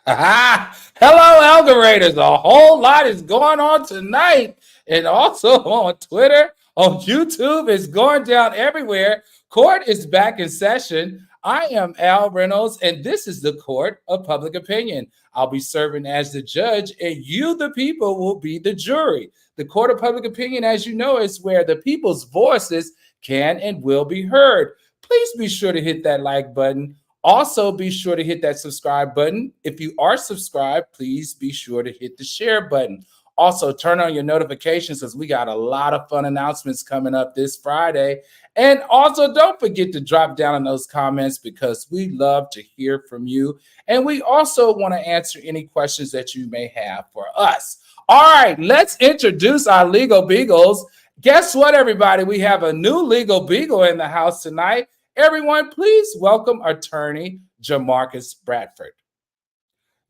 Hello, algorithm. A whole lot is going on tonight. And also on Twitter, on YouTube, it's going down everywhere. Court is back in session. I am Al Reynolds, and this is the Court of Public Opinion. I'll be serving as the judge, and you, the people, will be the jury. The Court of Public Opinion, as you know, is where the people's voices can and will be heard. Please be sure to hit that like button. Also, be sure to hit that subscribe button. If you are subscribed, please be sure to hit the share button. Also, turn on your notifications because we got a lot of fun announcements coming up this Friday. And also, don't forget to drop down in those comments because we love to hear from you. And we also want to answer any questions that you may have for us. All right, let's introduce our legal beagles. Guess what, everybody? We have a new legal beagle in the house tonight. Everyone, please welcome attorney Jamarcus Bradford.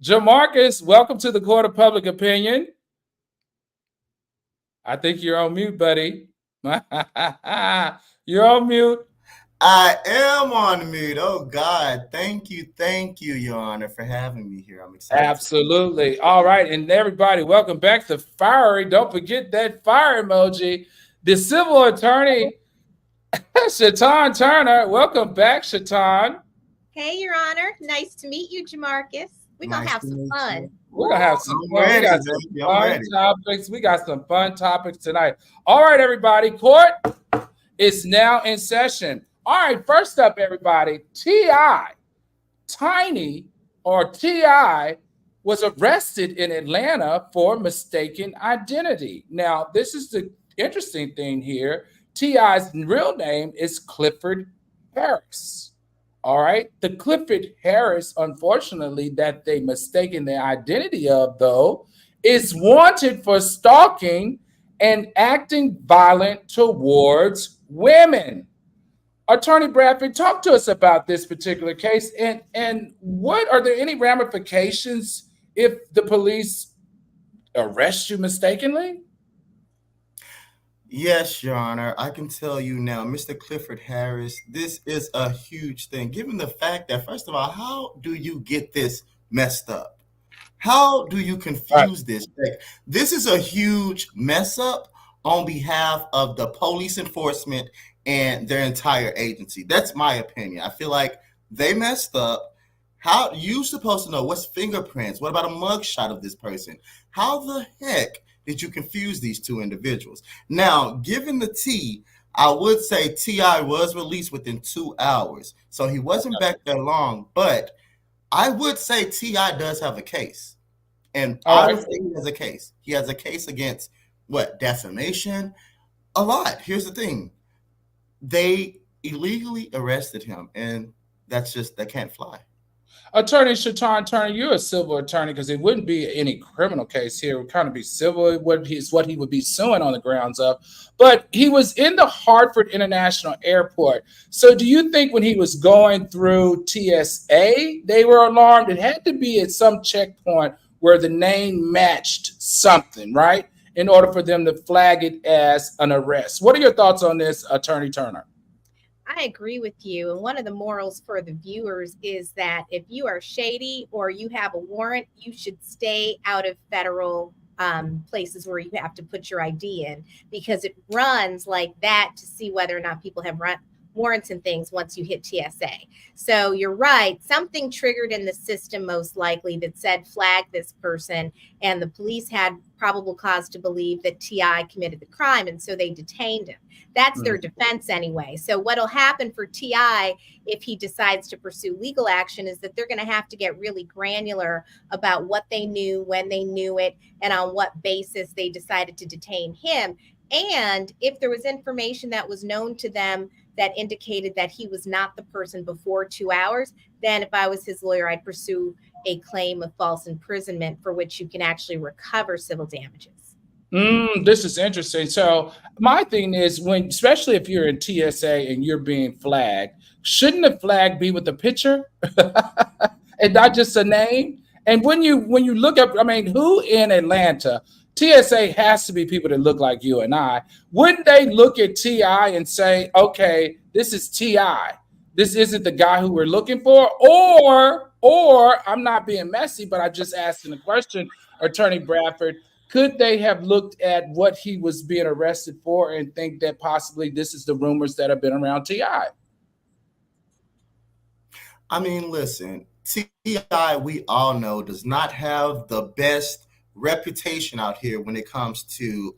Jamarcus, welcome to the Court of Public Opinion. I think you're on mute, buddy. You're on mute. I am on mute. Oh, God. Thank you, Your Honor, for having me here. I'm excited. Absolutely. All right. And everybody, welcome back to Fiery. Don't forget that fire emoji. The civil attorney, Shatan Turner. Welcome back, Shatan. Hey, Your Honor. Nice to meet you, Jamarcus. We're going to have some fun. We're going to have some fun. We got some fun topics. We got some fun topics tonight. All right, everybody. Court is now in session. All right, first up, everybody, Tiny was arrested in Atlanta for mistaken identity. Now, this is the interesting thing here. T.I.'s real name is Clifford Harris. All right. The Clifford Harris, unfortunately, that they mistaken the identity of, though, is wanted for stalking and acting violent towards women. Attorney Bradford, talk to us about this particular case, and what are there any ramifications if the police arrest you mistakenly? Yes, Your Honor. I can tell you now, Mr. Clifford Harris, this is a huge thing, given the fact that, first of all, how do you get this messed up? How do you confuse this? This is a huge mess up on behalf of the police enforcement and their entire agency. That's my opinion. I feel like they messed up. How you supposed to know what's fingerprints? What about a mugshot of this person? How the heck did you confuse these two individuals? Now, given the tea, I would say T.I. was released within 2 hours. So he wasn't back that long, but I would say T.I. does have a case. And I would say he has a case. He has a case against what? Defamation? A lot. Here's the thing. They illegally arrested him, and that can't fly. Attorney Shatan Turner, you're a civil attorney because it wouldn't be any criminal case here. It would kind of be civil. It would be what he would be suing on the grounds of. But he was in the Hartford International Airport. So do you think when he was going through TSA, they were alarmed? It had to be at some checkpoint where the name matched something, right? In order for them to flag it as an arrest. What are your thoughts on this, Attorney Turner? I agree with you. And one of the morals for the viewers is that if you are shady or you have a warrant, you should stay out of federal places where you have to put your ID in, because it runs like that to see whether or not people have warrants and things once you hit TSA. So you're right. Something triggered in the system, most likely, that said flag this person, and the police had probable cause to believe that T.I. committed the crime, and so they detained him. That's their defense anyway. So what'll happen for T.I. if he decides to pursue legal action is that they're going to have to get really granular about what they knew, when they knew it, and on what basis they decided to detain him. And if there was information that was known to them that indicated that he was not the person before 2 hours, then if I was his lawyer, I'd pursue a claim of false imprisonment for which you can actually recover civil damages. This is interesting. So my thing is, especially if you're in TSA and you're being flagged, shouldn't the flag be with a picture and not just a name? And when you look up, I mean, who in Atlanta? TSA has to be people that look like you and I. Wouldn't they look at T.I. and say, okay, this is T.I. This isn't the guy who we're looking for? Or I'm not being messy, but I just asking a question, Attorney Bradford. Could they have looked at what he was being arrested for and think that possibly this is the rumors that have been around T.I.? I mean, listen, T.I., we all know, does not have the best reputation out here when it comes to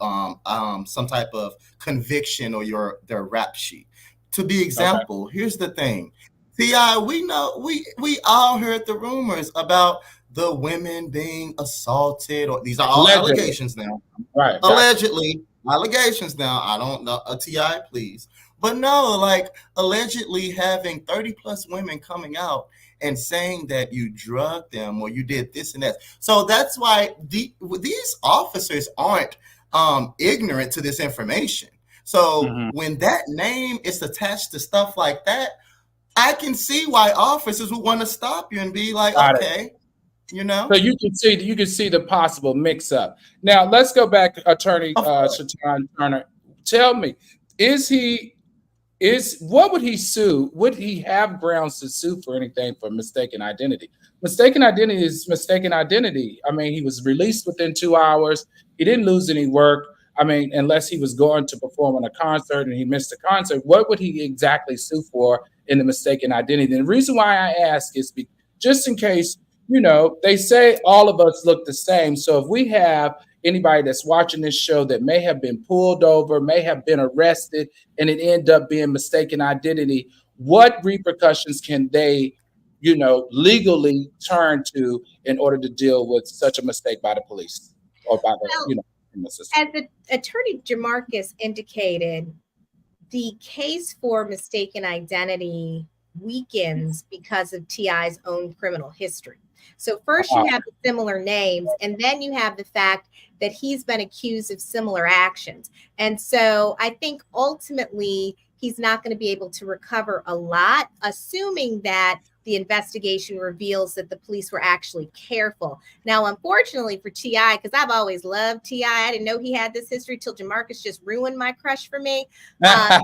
some type of conviction or their rap sheet. To be Okay. example, here's the thing. T.I., we know we all heard the rumors about the women being assaulted, or these are all Allegedly. allegations now. Right. Gotcha. Allegedly, allegations now. I don't know, a Ti, please. But no, like allegedly having 30 plus women coming out and saying that you drugged them or you did this and that. So that's why these officers aren't ignorant to this information. So Mhm. when that name is attached to stuff like that, I can see why officers would want to stop you and be like, Got it. okay, you So know, you can see the possible mix up. Now let's go back, Attorney of course. Shatan Turner. Tell me, is he is what would he sue? Would he have grounds to sue for anything for mistaken identity? Mistaken identity is mistaken identity. I mean, he was released within 2 hours. He didn't lose any work. I mean, unless he was going to perform on a concert and he missed a concert, what would he exactly sue for in the mistaken identity? And the reason why I ask is just in case, they say all of us look the same. So if we have anybody that's watching this show that may have been pulled over, may have been arrested, and it end up being mistaken identity, what repercussions can they, legally turn to in order to deal with such a mistake by the police or by the, Well, in the system? as the attorney Jamarcus indicated, the case for mistaken identity weakens because of T.I.'s own criminal history. So first Uh, you have the similar names, and then you have the fact that he's been accused of similar actions. And so I think ultimately he's not going to be able to recover a lot, assuming that the investigation reveals that the police were actually careful. Now, unfortunately for T.I., because I've always loved T.I., I didn't know he had this history till Jamarcus just ruined my crush for me. Um,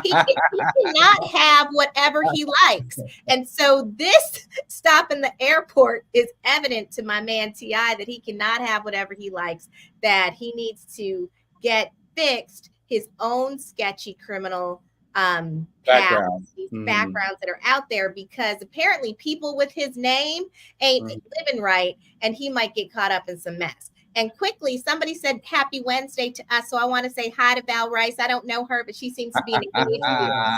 he cannot have whatever he likes. And so this stop in the airport is evident to my man T.I. that he cannot have whatever he likes, that he needs to get fixed his own sketchy criminal past, background. these Mhm. backgrounds that are out there, because apparently people with his name ain't Mhm. living right, and he might get caught up in some mess. And quickly, somebody said happy Wednesday to us. So I want to say hi to Val Rice. I don't know her, but she seems to be an engaged viewer.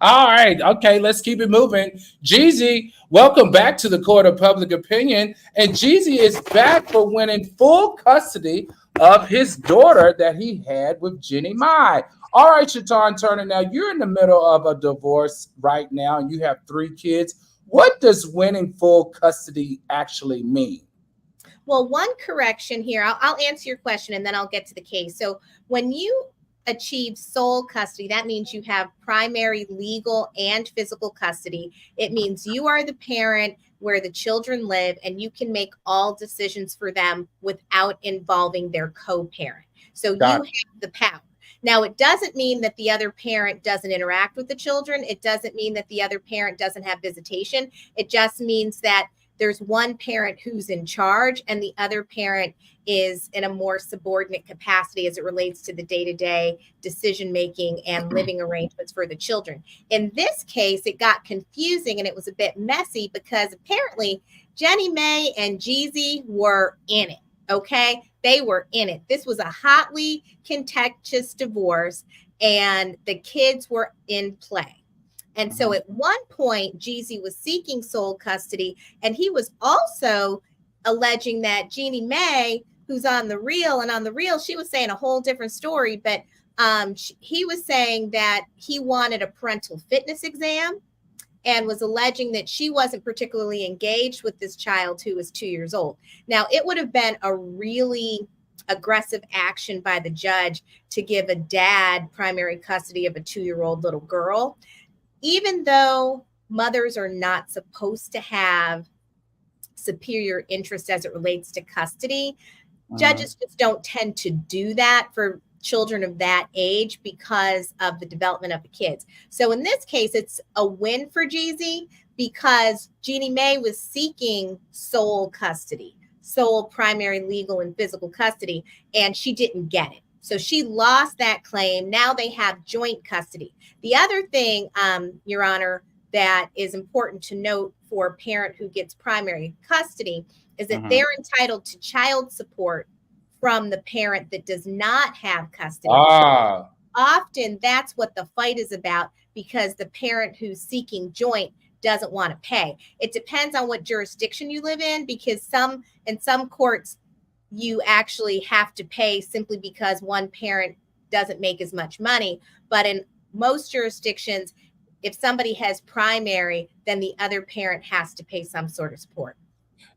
All right. Okay. Let's keep it moving. Jeezy, welcome back to the Court of Public Opinion. And Jeezy is back for winning full custody of his daughter that he had with Jenny Mai. All right, Shatan Turner. Now you're in the middle of a divorce right now, and you have 3 kids. What does winning full custody actually mean? Well, one correction here. I'll answer your question and then I'll get to the case. So when you achieve sole custody, that means you have primary legal and physical custody. It means you are the parent where the children live and you can make all decisions for them without involving their co-parent. So you Got it. have the power. Now, it doesn't mean that the other parent doesn't interact with the children. It doesn't mean that the other parent doesn't have visitation. It just means that there's one parent who's in charge and the other parent is in a more subordinate capacity as it relates to the day-to-day decision making and living arrangements for the children. In this case, it got confusing and it was a bit messy because apparently Jenny May and Jeezy were in it. Okay, they were in it. This was a hotly contentious divorce and the kids were in play. And so at one point, Jeezy was seeking sole custody, and he was also alleging that Jeannie Mae, who's on the reel, and on the reel, she was saying a whole different story, but he was saying that he wanted a parental fitness exam and was alleging that she wasn't particularly engaged with this child who was 2 years old. Now, it would have been a really aggressive action by the judge to give a dad primary custody of a 2-year-old little girl, even though mothers are not supposed to have superior interest as it relates to custody, Mhm. judges just don't tend to do that for children of that age because of the development of the kids. So in this case, it's a win for Jeezy, because Jeannie Mae was seeking sole custody, sole primary legal and physical custody, and she didn't get it. So she lost that claim. Now they have joint custody. The other thing, Your Honor, that is important to note for a parent who gets primary custody is that they're entitled to child support from the parent that does not have custody. Ah. Often that's what the fight is about, because the parent who's seeking joint doesn't want to pay. It depends on what jurisdiction you live in, because in some courts you actually have to pay simply because one parent doesn't make as much money. But in most jurisdictions, if somebody has primary, then the other parent has to pay some sort of support.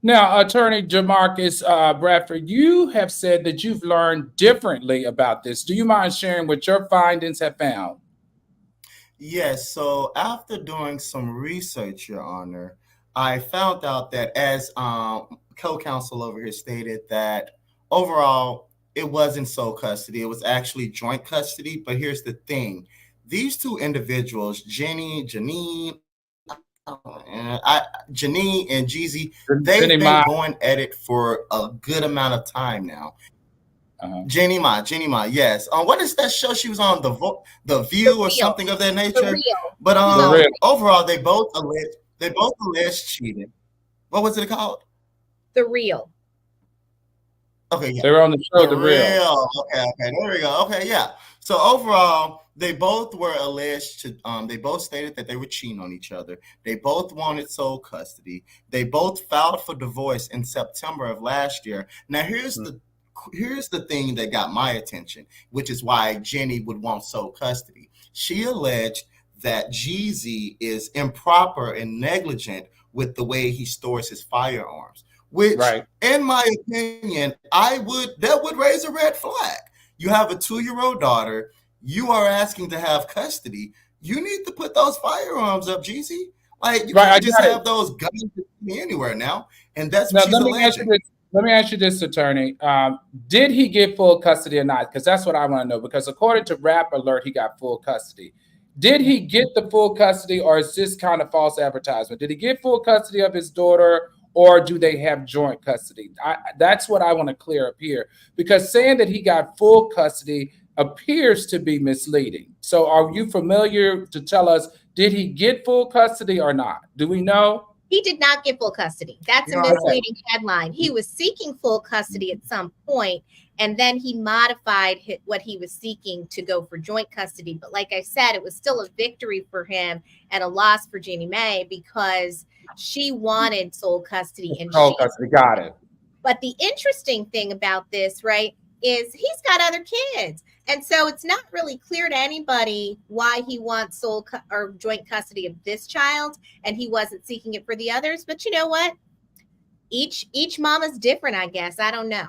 Now, Attorney Jamarcus Bradford, you have said that you've learned differently about this. Do you mind sharing what your findings have found? Yes, so after doing some research, Your Honor, I found out that, as co-counsel over here stated, that overall it wasn't sole custody, it was actually joint custody. But here's the thing: these two individuals, Janine and Jeezy, they've been going at it for a good amount of time now. Jenny Ma, yes. What is that show she was on? The View or something of that nature. But overall, they both alleged cheating. What was it called? The Real. Okay, yeah. They were on the show, The Real. Okay, there we go. Okay, yeah. So overall, they both were alleged to. They both stated that they were cheating on each other. They both wanted sole custody. They both filed for divorce in September of last year. Now, here's the thing that got my attention, which is why Jenny would want sole custody. She alleged that Jeezy is improper and negligent with the way he stores his firearms, which, in my opinion, that would raise a red flag. You have a 2-year-old daughter. You are asking to have custody. You need to put those firearms up, Jeezy. Like, you can't just have those guns anywhere now. And that's what she's alleging. Let me ask you this, Attorney. Did he get full custody or not? Because that's what I want to know. Because according to Rap Alert, he got full custody. Did he get the full custody, or is this kind of false advertisement? Did he get full custody of his daughter, or do they have joint custody? That's what I want to clear up here. Because saying that he got full custody appears to be misleading. So are you familiar to tell us, did he get full custody or not? Do we know? He did not get full custody. That's a misleading headline. He was seeking full custody at some point, and then he modified what he was seeking to go for joint custody. But like I said, it was still a victory for him and a loss for Jeannie Mae, because she wanted sole custody. And custody, got it. But the interesting thing about this, right, is he's got other kids. And so it's not really clear to anybody why he wants sole or joint custody of this child, and he wasn't seeking it for the others. But you know what? Each mama's different, I guess. I don't know.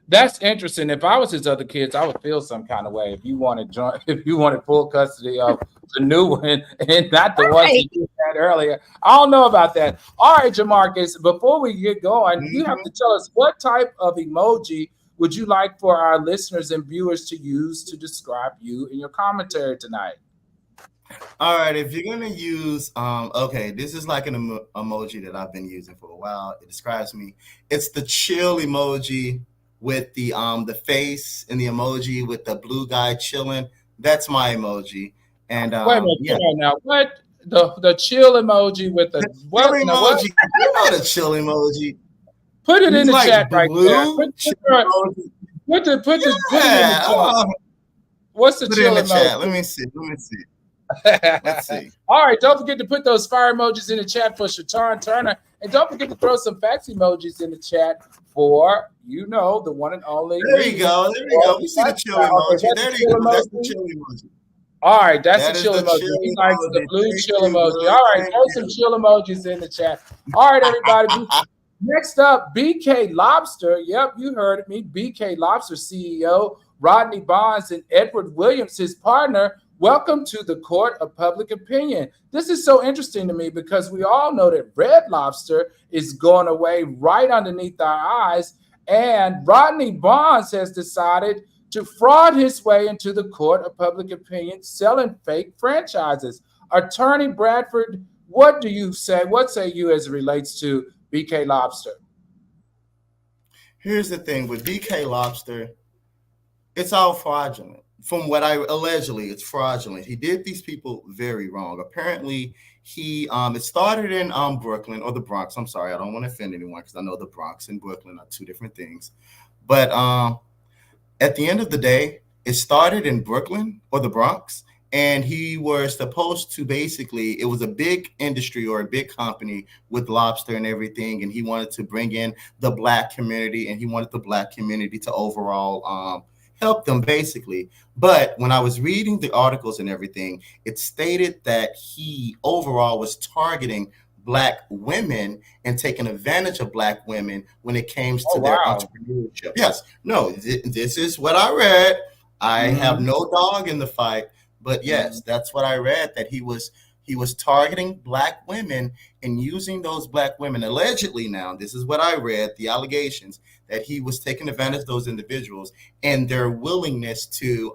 That's interesting. If I was his other kids, I would feel some kind of way. If you wanted full custody of the new one and not the ones you had earlier, I don't know about that. All right, Jamarcus, before we get going, you have to tell us what type of emoji would you like for our listeners and viewers to use to describe you in your commentary tonight? All right, if you're going to use, this is like an emoji that I've been using for a while. It describes me. It's the chill emoji with the face and the emoji with the blue guy chilling. That's my emoji. And wait a minute, now what the chill emoji with the what emoji? You know the chill emoji. Put it in the chat right there. Put it in the chat. What's the chill emoji? Let me see. Let's see. All right, don't forget to put those fire emojis in the chat for Shatan Turner, and don't forget to throw some fax emojis in the chat for the one and only. There you go. We see the chill emoji. There you go. That's the chill emoji. All right, that's the chill emoji. He likes the blue chill emoji. All right, throw some chill emojis in the chat. All right, everybody. Next up, BK Lobster. Yep, you heard me. BK Lobster CEO Rodney Bonds and Edward Williams, his partner. Welcome to the Court of Public Opinion. This is so interesting to me because we all know that Red Lobster is going away right underneath our eyes, and Rodney Bonds has decided to fraud his way into the Court of Public Opinion, selling fake franchises. Attorney Bradford, What do you say? What say you as it relates to BK Lobster? Here's the thing with BK Lobster, it's all fraudulent. From what I allegedly, it's fraudulent. He did these people very wrong. Apparently, he it started in Brooklyn or the Bronx. I'm sorry, I don't want to offend anyone because I know the Bronx and Brooklyn are two different things. But at the end of the day, it started in Brooklyn or the Bronx, and he was supposed to basically, it was a big industry or a big company with lobster and everything, and he wanted to bring in the black community, and he wanted the black community to overall help them basically. But when I was reading the articles and everything, it stated that he overall was targeting black women and taking advantage of black women when it came Oh to their wow. entrepreneurship. Yes, no, this is what I read. I have Mm-hmm. no dog in the fight, but Mm-hmm. yes, that's what I read. That he was targeting black women and using those black women allegedly. Now, this is what I read. The allegations that he was taking advantage of those individuals and their willingness to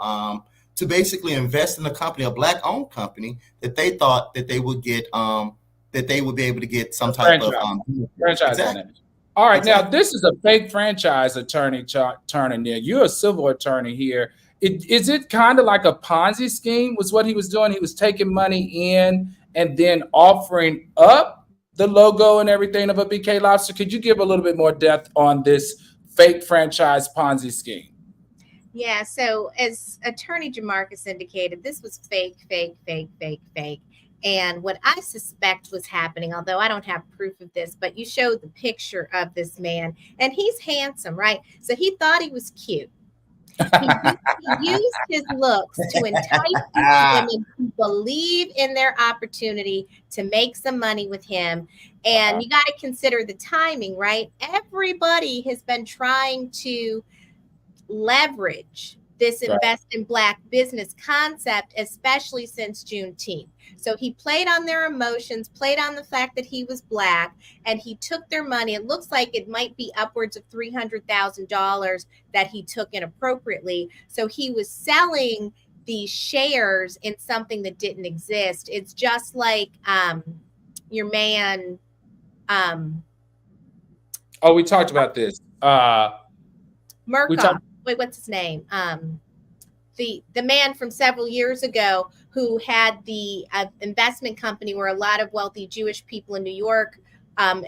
basically invest in a company, a black-owned company, that they thought that they would get that they would be able to get some The type of franchise. benefits. Franchise in it. Exactly, All right, now exactly. this is a fake franchise attorney turning there. You're a civil attorney here. Is it kind of like a Ponzi scheme? Was what he was doing? He was taking money in and then offering up the logo and everything of a BK Lobster. Could you give a little bit more depth on this fake franchise Ponzi scheme? Yeah, so as Attorney Jamarcus indicated, this was fake, fake, fake, fake, fake. And what I suspect was happening, although I don't have proof of this, but you showed the picture of this man, and he's handsome, right? So he thought he was cute. He used his looks to entice these women to believe in their opportunity to make some money with him. And you got to consider the timing, right? Everybody has been trying to leverage this Right. invest in black business concept, especially since Juneteenth. So he played on their emotions, played on the fact that he was black, and he took their money. It looks like it might be upwards of $300,000 that he took inappropriately. So he was selling these shares in something that didn't exist. It's just like your man, um, Oh, we talked about this. We Murkoff. talked. Wait, what's his name? The man from several years ago who had the investment company where a lot of wealthy Jewish people in New York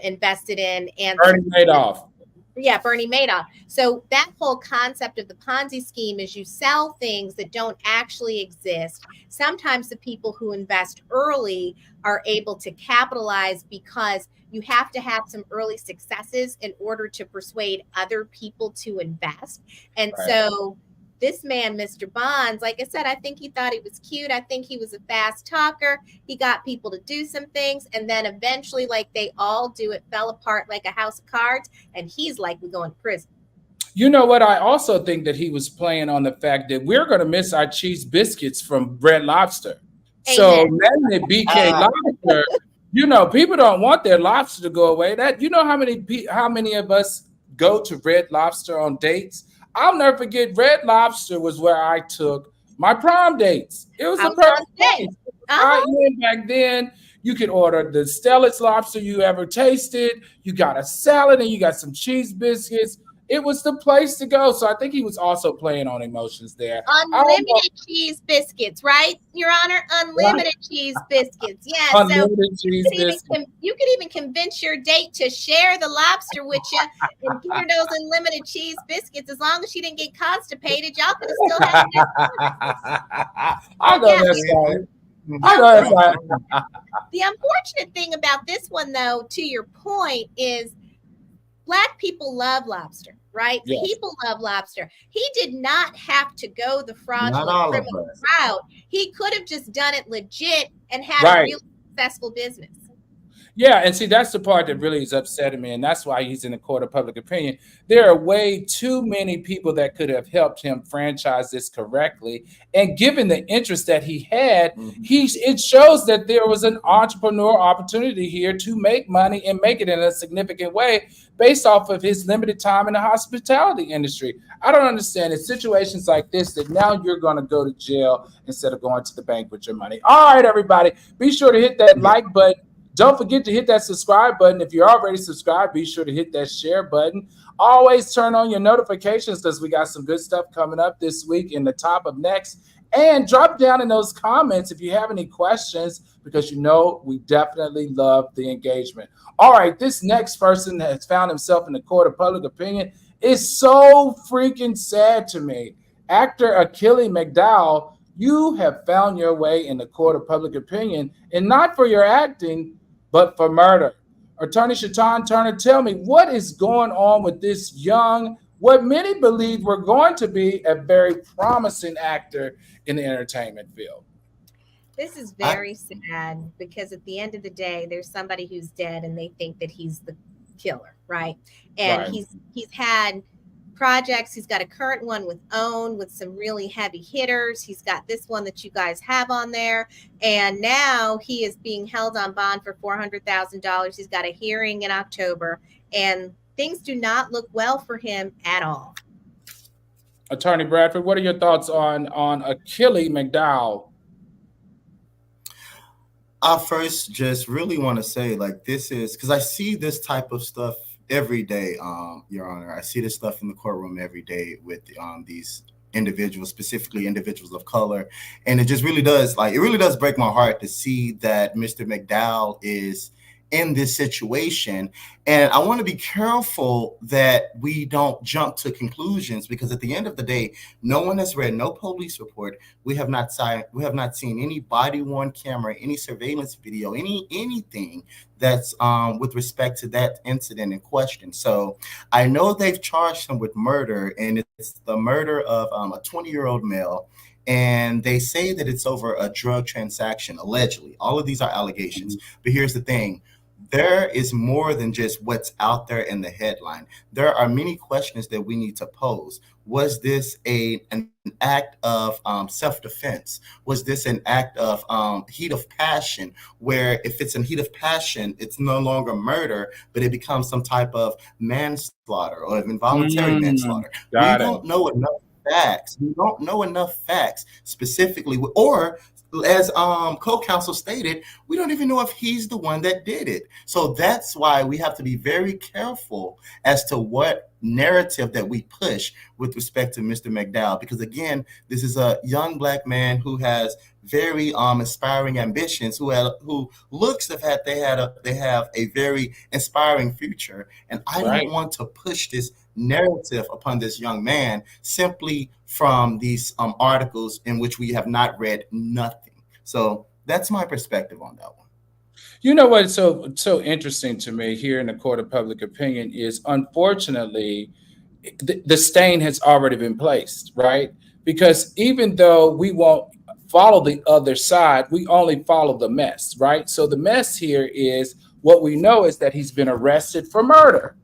invested in, and Bernie Madoff. yeah, Bernie Madoff. So that whole concept of the Ponzi scheme is you sell things that don't actually exist. Sometimes the people who invest early are able to capitalize because you have to have some early successes in order to persuade other people to invest. And Right. so this man, Mr. Bonds, like I said, I think he thought he was cute. I think he was a fast talker. He got people to do some things. And then eventually, like they all do, it fell apart like a house of cards. And he's likely going to prison. You know what? I also think that he was playing on the fact that we're going to miss our cheese biscuits from Red Lobster. So Amen. letting it BK Lobster, people don't want their lobster to go away. That how many of us go to Red Lobster on dates? I'll never forget. Red Lobster was where I took my prom dates. It was I the was on perfect the day. place. I Uh-huh. went back then. You could order the stellest lobster you ever tasted. You got a salad and you got some cheese biscuits. It was the place to go. So I think he was also playing on emotions there. I don't know. Unlimited cheese biscuits, right, Your Honor? Unlimited cheese biscuits. Yeah. So Unlimited cheese biscuits. you could even convince your date to share the lobster with you and give her those unlimited cheese biscuits. As long as she didn't get constipated, y'all could have still had a good time. I But know yeah, that's right. the I know that's unfortunate, right. the unfortunate thing about this one, though, to your point, is black people love lobster, right? Yes. People love lobster. He did not have to go the Not fraudulent all of criminal us. route. He could have just done it legit and had a Right. really successful business. Yeah, and see, that's the part that really is upsetting me, and that's why he's in the court of public opinion. There are way too many people that could have helped him franchise this correctly, and given the interest that he had, Mhm. it shows that there was an entrepreneur opportunity here to make money and make it in a significant way based off of his limited time in the hospitality industry. I don't understand. It's situations like this that now you're going to go to jail instead of going to the bank with your money. All right, everybody, be sure to hit that Yeah. like button. Don't forget to hit that subscribe button. If you're already subscribed, be sure to hit that share button. Always turn on your notifications because we got some good stuff coming up this week in the top of next. And drop down in those comments if you have any questions because you know we definitely love the engagement. All right, this next person has found himself in the court of public opinion is so freaking sad to me. Actor Achille McDowell, you have found your way in the court of public opinion, and not for your acting, but for murder. Attorney Shatan Turner, tell me what is going on with this young, what many believe were going to be a very promising actor in the entertainment field. This is I very sad because at the end of the day, there's somebody who's dead and they think that he's the killer, right? And Right. he's had projects. He's got a current one with Own with some really heavy hitters. He's got this one that you guys have on there, and now he is being held on bond for $400,000. He's got a hearing in October, and things do not look well for him at all. Attorney Bradford, what are your thoughts on Achille McDowell? I first just really want to say, like, this is because I see this type of stuff every day, Your Honor. I see this stuff in the courtroom every day with these individuals, specifically individuals of color, and it just really does, like, it really does break my heart to see that Mr. McDowell is in this situation. And I want to be careful that we don't jump to conclusions because at the end of the day, no one has read no police report. We have not seen any body worn camera, any surveillance video, anything that's with respect to that incident in question. So I know they've charged him with murder, and it's the murder of a 20-year-old male. And they say that it's over a drug transaction, allegedly. All of these are allegations. But here's the thing. There is more than just what's out there in the headline. There are many questions that we need to pose. Was this an act of self-defense? Was this an act of heat of passion, where if it's in heat of passion, it's no longer murder, but it becomes some type of manslaughter or involuntary manslaughter? We Got it. don't know enough facts. We don't know enough facts specifically, or as co-counsel stated, we don't even know if he's the one that did it. So that's why we have to be very careful as to what narrative that we push with respect to Mr. McDowell, because again, this is a young black man who has very inspiring ambitions, who looks have had they have a very inspiring future, and I don't Right. want to push this narrative upon this young man simply from these articles in which we have not read nothing. So that's my perspective on that one. You know what's so interesting to me here in the court of public opinion is unfortunately the stain has already been placed, right? Because even though we won't follow the other side, we only follow the mess, right? So the mess here is what we know is that he's been arrested for murder.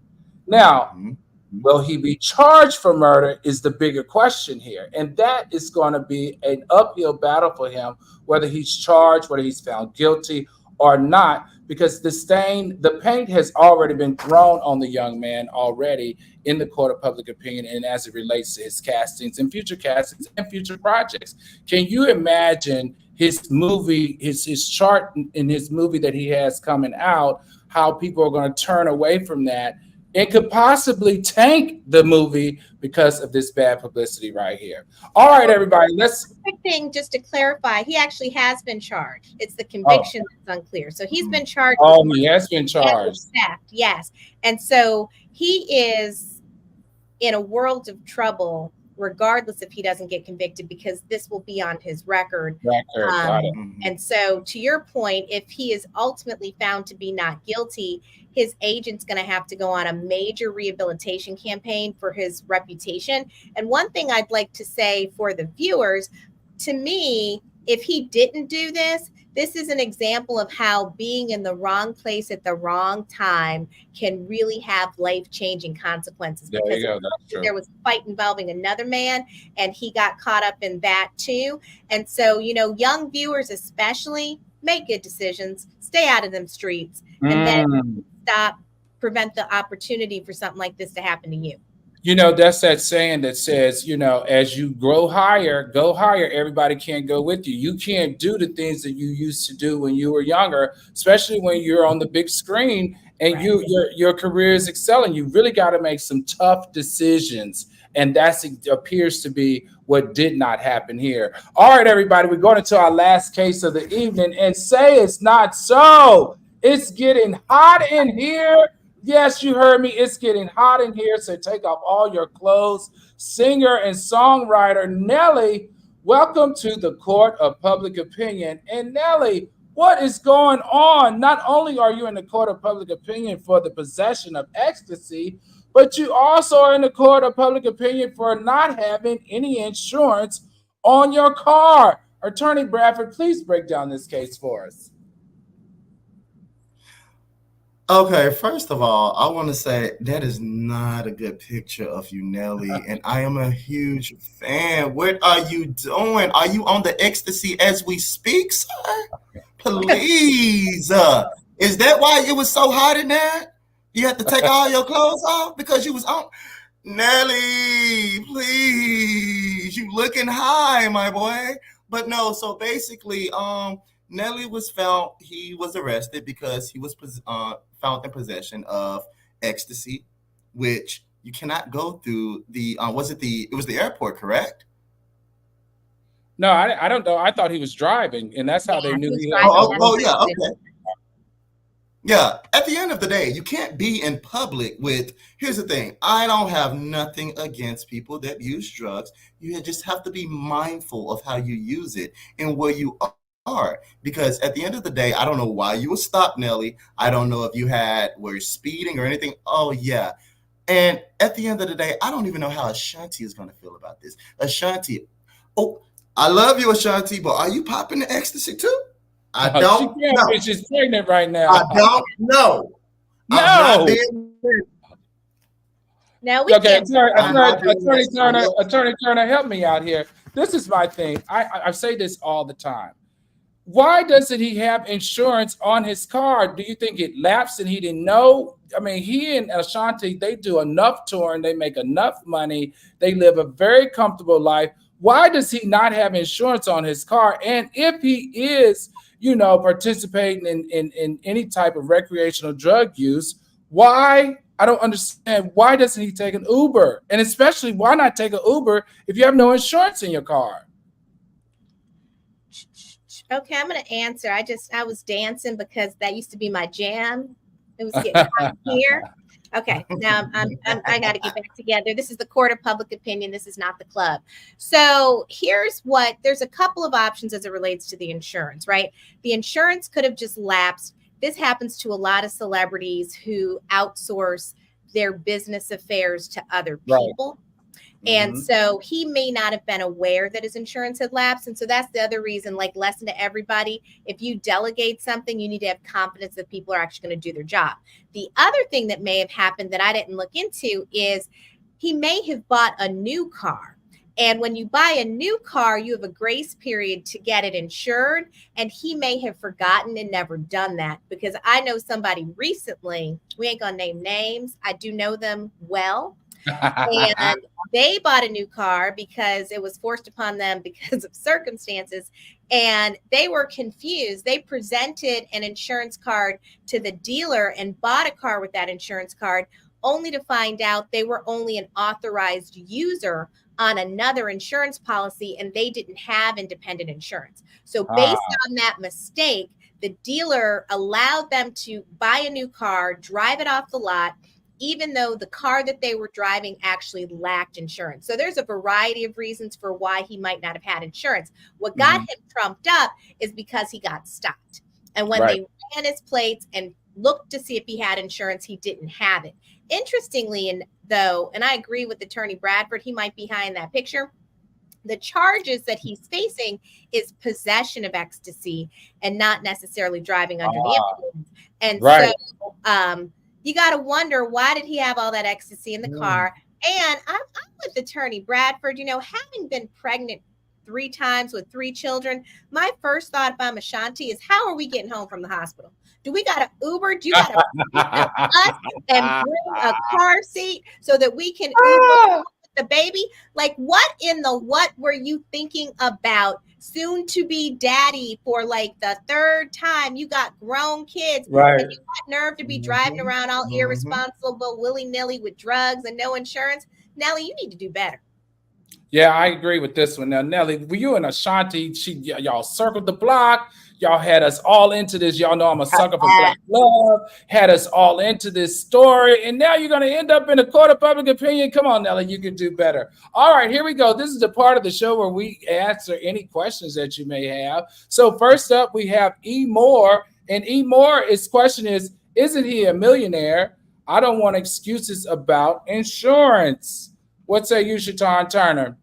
Now, Mhm. will he be charged for murder is the bigger question here. And that is going to be an uphill battle for him, whether he's charged, whether he's found guilty or not, because the paint has already been thrown on the young man already in the court of public opinion and as it relates to his castings and future projects. Can you imagine his movie, his chart in his movie that he has coming out, how people are going to turn away from that? It could possibly tank the movie because of this bad publicity right here. All right, Well, everybody, let's. quick thing just to clarify, he actually has been charged. It's the Oh, conviction that's unclear. So he's Mhm. been charged with oh, murder he has been and with charged. theft, yes. And so he is in a world of trouble regardless if he doesn't get convicted because this will be on his record. Record, got it. Mhm. And so, to your point, if he is ultimately found to be not guilty, his agent's going to have to go on a major rehabilitation campaign for his reputation. And one thing I'd like to say for the viewers, to me, if he didn't do this, this is an example of how being in the wrong place at the wrong time can really have life-changing consequences. There Because you go. That's true. there was a fight involving another man, and he got caught up in that too. And so, young viewers especially, make good decisions, stay out of them streets, and then Mm. prevent the opportunity for something like this to happen to you. That's that saying that says, as you grow higher, go higher. Everybody can't go with you. You can't do the things that you used to do when you were younger, especially when you're on the big screen and Right. your career is excelling. You really got to make some tough decisions. And that appears to be what did not happen here. All right, everybody, we're going into our last case of the evening and say it's not so. It's getting hot in here. Yes, you heard me. It's getting hot in here, so take off all your clothes. Singer and songwriter Nelly, welcome to the Court of Public Opinion. And Nelly, what is going on? Not only are you in the Court of Public Opinion for the possession of ecstasy, but you also are in the Court of Public Opinion for not having any insurance on your car. Attorney Bradford, please break down this case for us. Okay, first of all, I want to say that is not a good picture of you, Nelly, and I am a huge fan. What are you doing? Are you on the ecstasy as we speak, sir? Please. Is that why it was so hot in there? You had to take all your clothes off because you was on. Nelly, please, you looking high, my boy. But no, so basically, Nelly was found. He was arrested because he was found in possession of ecstasy, which you cannot go through the. Was it the? It was the airport, correct? No, I don't know. I thought he was driving, and that's how they Yeah, knew he's he had driving. Oh, oh, That's oh why yeah, he okay. Yeah, at the end of the day, you can't be in public with. Here's the thing, I don't have nothing against people that use drugs. You just have to be mindful of how you use it and where you are. Because at the end of the day, I don't know why you were stopped, Nelly. I don't know if were speeding or anything. Oh, yeah. And at the end of the day, I don't even know how Ashanti is going to feel about this. Ashanti, oh, I love you, Ashanti, but are you popping the ecstasy too? I She don't can't be. know. She's pregnant right I now. don't know. I'm not No. being. No, we Okay, can't put her on. Attorney Turner, Attorney Turner, help me out here. This is my thing. I say this all the time. Why doesn't he have insurance on his car? Do you think it lapsed and he didn't know? I mean, he and Ashanti, they do enough touring, they make enough money, they live a very comfortable life. Why does he not have insurance on his car? And if he is, participating in any type of recreational drug use, why? I don't understand. Why doesn't he take an Uber? And especially, why not take an Uber if you have no insurance in your car? Okay, I'm going to answer. I was dancing because that used to be my jam. It was getting hot here. Okay, now I got to get back together. This is the Court of Public Opinion. This is not the club. So there's a couple of options as it relates to the insurance, right? The insurance could have just lapsed. This happens to a lot of celebrities who outsource their business affairs to other Right. people. And so he may not have been aware that his insurance had lapsed. And so that's the other reason, like, lesson to everybody. If you delegate something, you need to have confidence that people are actually going to do their job. The other thing that may have happened that I didn't look into is he may have bought a new car. And when you buy a new car, you have a grace period to get it insured. And he may have forgotten and never done that, because I know somebody recently, we ain't going to name names. I do know them well. And they bought a new car because it was forced upon them because of circumstances, and they were confused. They presented an insurance card to the dealer and bought a car with that insurance card, only to find out they were only an authorized user on another insurance policy, and they didn't have independent insurance. So based on that mistake, the dealer allowed them to buy a new car, drive it off the lot, even though the car that they were driving actually lacked insurance. So there's a variety of reasons for why he might not have had insurance. What got him trumped up is because he got stopped. And when they ran his plates and looked to see if he had insurance, he didn't have it. Interestingly, and I agree with Attorney Bradford, he might be high in that picture. The charges that he's facing is possession of ecstasy and not necessarily driving under the influence. And so you got to wonder, why did he have all that ecstasy in the car? And I'm with Attorney Bradford. Having been pregnant 3 times with 3 children, my first thought, if I'm Ashanti, is how are we getting home from the hospital? Do we got to Uber? Do you got to get a bus and bring a car seat so that we can Uber the baby? Like, what in the what were you thinking about? Soon to be daddy for like the third time. You got grown kids, Right. and you got nerve to be driving around all irresponsible, willy-nilly with drugs and no insurance. Nelly, you need to do better. Yeah, I agree with this one. Now, Nelly, were you and Ashanti? Y'all circled the block. Y'all had us all into this. Y'all know I'm a sucker for black love. Had us all into this story, and now you're going to end up in a court of public opinion. Come on, Nelly, you can do better. All right, here we go. This is the part of the show where we answer any questions that you may have. So first up, we have E. Moore, and E. Moore, his question is, isn't he a millionaire? I don't want excuses about insurance. What say you, Shatan Turner?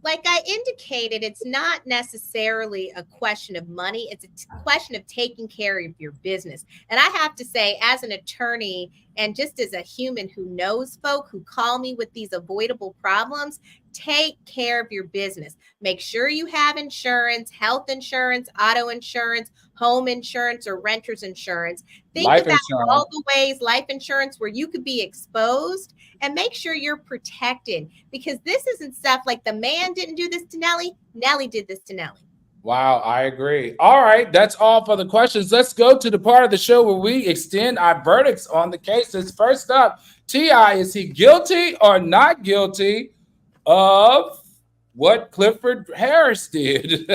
Like I indicated, it's not necessarily a question of money. It's a question of taking care of your business. And I have to say, as an attorney and just as a human who knows folk who call me with these avoidable problems, take care of your business. Make sure you have insurance, health insurance, auto insurance, home insurance, or renter's insurance. Think Life about insurance. all the ways, life insurance, where you could be exposed, and make sure you're protected, because this isn't stuff like the man didn't do this to Nelly. Nelly did this to Nelly. Wow, I agree. All right, that's all for the questions. Let's go to the part of the show where we extend our verdicts on the cases. First up, T.I., is he guilty or not guilty of what Clifford Harris did?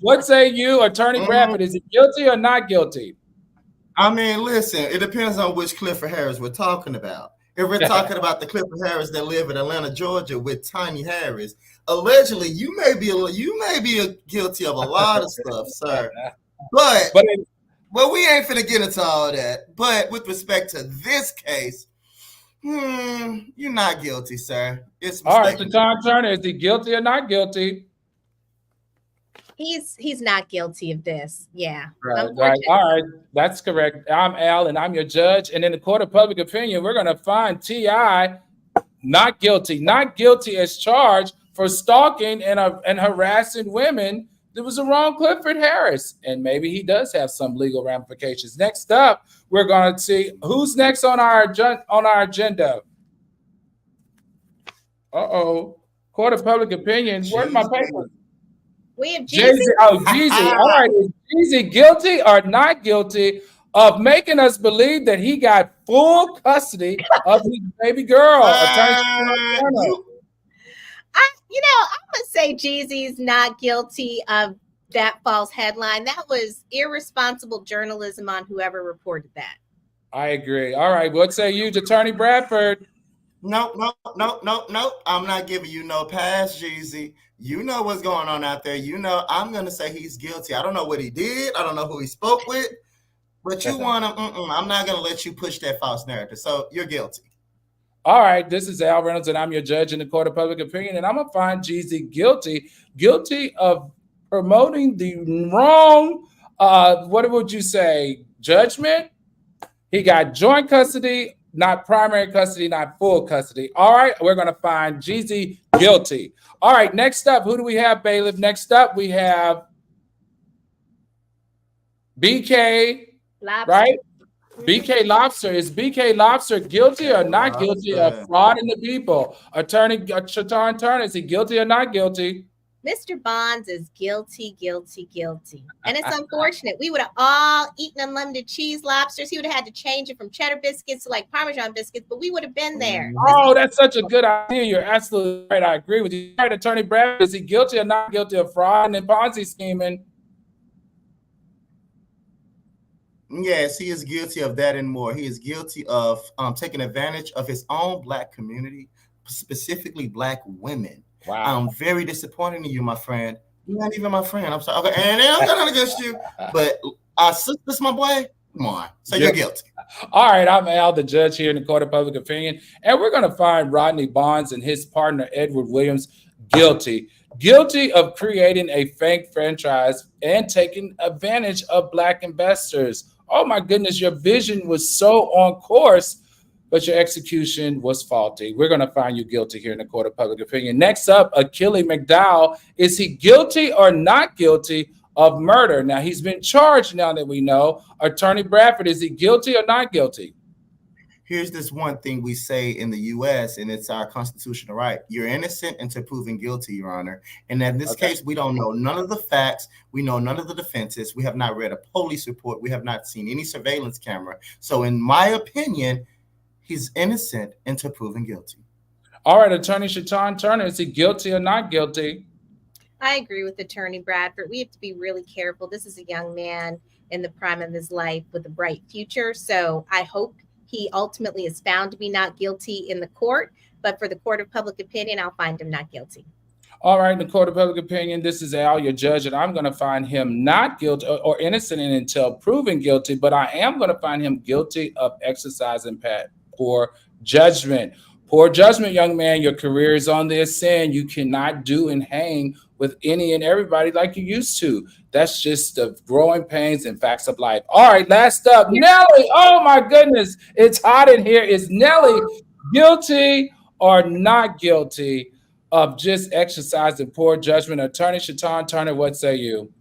What say you, Attorney Bradford? Is he guilty or not guilty? I mean, listen, it depends on which Clifford Harris we're talking about. If we're talking about the Clifford Harris that live in Atlanta, Georgia, with Tiny Harris, allegedly, you may be guilty of a lot of stuff, sir. But we ain't finna get into all that. But with respect to this case, you're not guilty, sir. It's all right. So John Turner, is he guilty or not guilty? He's not guilty of this. Yeah. Right. All right. That's correct. I'm Al, and I'm your judge. And in the court of public opinion, we're going to find T.I. not guilty. Not guilty as charged for stalking and harassing women. There was a wrong Clifford Harris, and maybe he does have some legal ramifications. Next up, we're going to see who's next on our agenda. Court of public opinion. Where's my paper? We have Jeezy. Jeezy. All right, is Jeezy guilty or not guilty of making us believe that he got full custody of his baby girl? I'm gonna say Jeezy's not guilty of that false headline. That was irresponsible journalism on whoever reported that. I agree. All right, what say you, Attorney Bradford? Nope. I'm not giving you no pass, Jeezy. You know what's going on out there. You know, I'm going to say he's guilty. I don't know what he did. I don't know who he spoke with. But you want to, I'm not going to let you push that false narrative. So you're guilty. All right, this is Al Reynolds, and I'm your judge in the court of public opinion. And I'm going to find Jeezy guilty of promoting the wrong, what would you say, judgment? He got joint custody, not primary custody, not full custody. All right, we're going to find Jeezy guilty. All right, next up, who do we have, bailiff? Next up, we have BK, Lobster. right? BK Lobster. Is BK Lobster guilty or not guilty of frauding the people? Attorney Shatan Turner, is he guilty or not guilty? Mr. Bonds is guilty. And it's unfortunate. We would have all eaten unlimited cheese lobsters. He would have had to change it from cheddar biscuits to like Parmesan biscuits, but we would have been there. Oh, that's such a good idea. You're absolutely right. I agree with you. All right, Attorney Bradford, is he guilty or not guilty of fraud and Ponzi scheming? Yes, he is guilty of that and more. He is guilty of taking advantage of his own Black community, specifically Black women. Wow. I'm very disappointed in you, my friend. You're not even my friend. I'm sorry. Okay, and I'm not against you, but this my boy. Come on. So you're guilty. All right, I'm Al, the judge here in the court of public opinion, and we're going to find Rodney Bonds and his partner Edward Williams guilty of creating a fake franchise and taking advantage of Black investors. Oh my goodness, your vision was so on course, but your execution was faulty. We're going to find you guilty here in the court of public opinion. Next up, Achille McDowell. Is he guilty or not guilty of murder. Now, he's been charged now that we know. Attorney Bradford, is he guilty or not guilty? Here's this one thing we say in the U.S., and it's our constitutional right. You're innocent until proven guilty, Your Honor. And in this Okay. case, we don't know none of the facts. We know none of the defenses. We have not read a police report. We have not seen any surveillance camera. So in my opinion, he's innocent until proven guilty. All right, Attorney Shatan Turner, is he guilty or not guilty? I agree with Attorney Bradford. We have to be really careful. This is a young man in the prime of his life with a bright future. So I hope he ultimately is found to be not guilty in the court. But for the court of public opinion, I'll find him not guilty. All right, in the court of public opinion, this is Al, your judge, and I'm going to find him not guilty or innocent until proven guilty, but I am going to find him guilty of exercising poor judgment. Poor judgment, young man. Your career is on the ascend. You cannot do and hang with any and everybody like you used to. That's just the growing pains and facts of life. All right, last up, Nelly. Oh my goodness, it's hot in here. Is Nelly guilty or not guilty of just exercising poor judgment? Attorney Shatan Turner, what say you?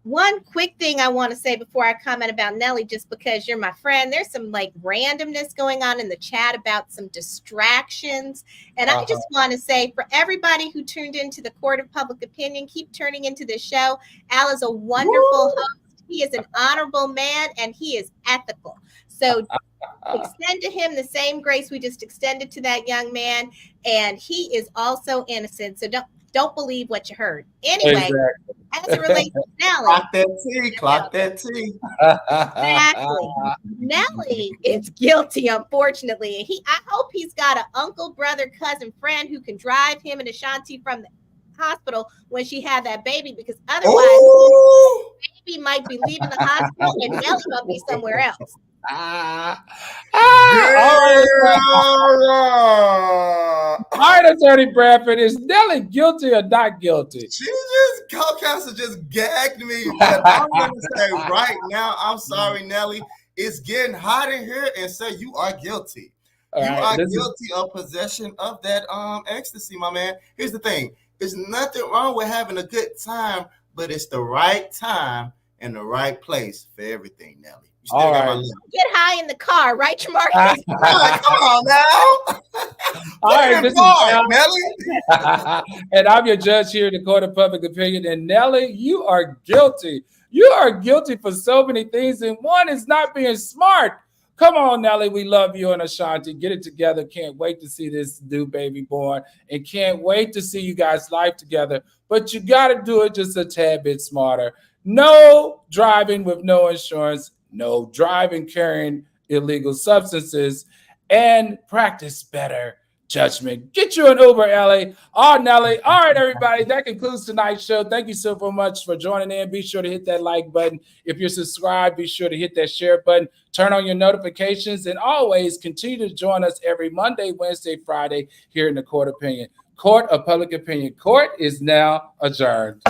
One quick thing I want to say before I comment about Nelly, just because you're my friend, there's some like randomness going on in the chat about some distractions. And I just want to say for everybody who tuned into the Court of Public Opinion, keep turning into the show. Al is a wonderful host. He is an honorable man and he is ethical. So extend to him the same grace we just extended to that young man. And he is also innocent. So don't believe what you heard. Anyway, Exactly. as it relates to Nelly. Clock that tea. Clock that tea. Exactly. Nelly is guilty, unfortunately. I hope he's got an uncle, brother, cousin, friend who can drive him and Ashanti from the hospital when she had that baby, because otherwise, baby might be leaving the hospital and Nelly might be somewhere else. All right, Attorney Bradford, is Nelly guilty or not guilty? Co-counsel just gagged me, but I'm going to say right now, I'm sorry, Nelly. It's getting hot in here, and say you are guilty. You are guilty of possession of that ecstasy, my man. Here's the thing. There's nothing wrong with having a good time, but it's the right time and the right place for everything, Nelly. You still got my love. Get high in the car, right, Jamarcus? Come on now. All right, this is Nelly. And I'm your judge here in the Court of Public Opinion. And Nelly, you are guilty. You are guilty for so many things, and one is not being smart. Come on, Nelly, we love you and Ashanti. Get it together. Can't wait to see this new baby born, and can't wait to see you guys' life together. But you got to do it just a tad bit smarter. No driving with no insurance. No driving carrying illegal substances, and practice better judgment. Get you an Uber, Ellie. Oh, Nelly. All right, everybody. That concludes tonight's show. Thank you so much for joining in. Be sure to hit that like button. If you're subscribed, be sure to hit that share button. Turn on your notifications, and always continue to join us every Monday, Wednesday, Friday here in the Court of Opinion. Court of Public Opinion. Court is now adjourned.